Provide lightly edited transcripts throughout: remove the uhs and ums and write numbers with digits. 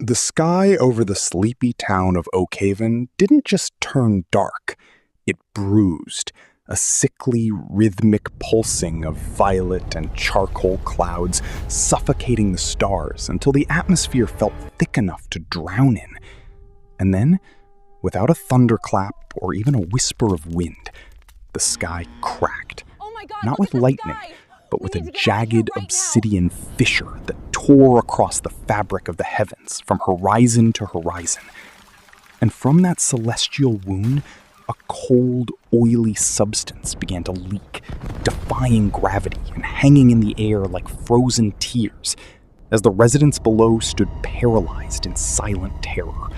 The sky over the sleepy town of Oakhaven didn't just turn dark, it bruised, a sickly, rhythmic pulsing of violet and charcoal clouds suffocating the stars until the atmosphere felt thick enough to drown in. And then, without a thunderclap or even a whisper of wind, the sky cracked. Oh my God, Not look with at the lightning, sky! but We with need a to get out of here jagged right now. obsidian fissure that tore across the fabric of the heavens from horizon to horizon. And from that celestial wound, a cold, oily substance began to leak, defying gravity and hanging in the air like frozen tears, as the residents below stood paralyzed in silent terror.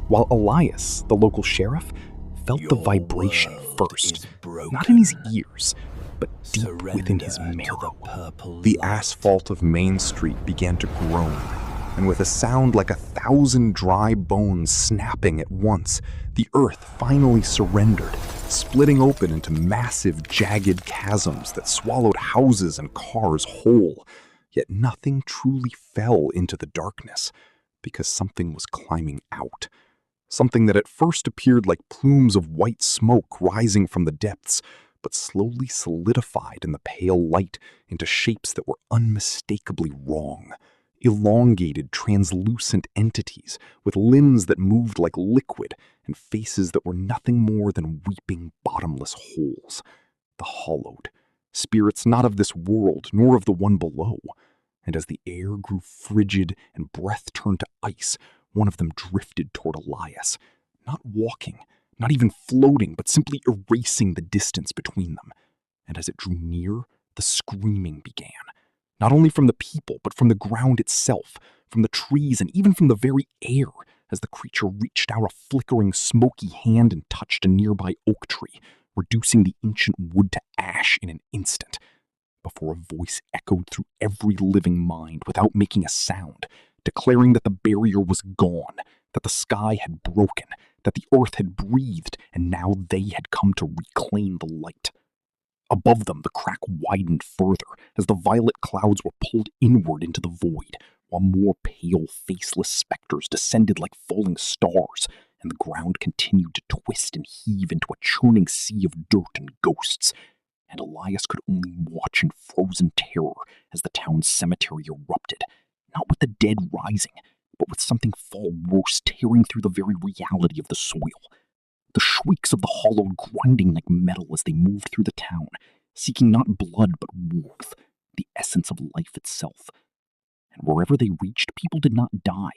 While Elias, the local sheriff, felt the vibration first, not in his ears, but deep within his marrow. The asphalt of Main Street began to groan, and with a sound like 1,000 dry bones snapping at once, the earth finally surrendered, splitting open into massive, jagged chasms that swallowed houses and cars whole. Yet nothing truly fell into the darkness, because something was climbing out. Something that at first appeared like plumes of white smoke rising from the depths, but slowly solidified in the pale light into shapes that were unmistakably wrong. Elongated, translucent entities with limbs that moved like liquid and faces that were nothing more than weeping, bottomless holes. The hollowed, spirits not of this world nor of the one below. And as the air grew frigid and breath turned to ice, one of them drifted toward Elias, not walking, not even floating, but simply erasing the distance between them. And as it drew near, the screaming began. Not only from the people, but from the ground itself, from the trees, and even from the very air, as the creature reached out a flickering, smoky hand and touched a nearby oak tree, reducing the ancient wood to ash in an instant, before a voice echoed through every living mind without making a sound, declaring that the barrier was gone, that the sky had broken, that the earth had breathed, and now they had come to reclaim the light. Above them, the crack widened further as the violet clouds were pulled inward into the void, while more pale, faceless specters descended like falling stars, and the ground continued to twist and heave into a churning sea of dirt and ghosts. And Elias could only watch in frozen terror as the town's cemetery erupted, not with the dead rising, but with something far worse tearing through the very reality of the soil. The shrieks of the hollowed grinding like metal as they moved through the town, seeking not blood but warmth, the essence of life itself. And wherever they reached, people did not die,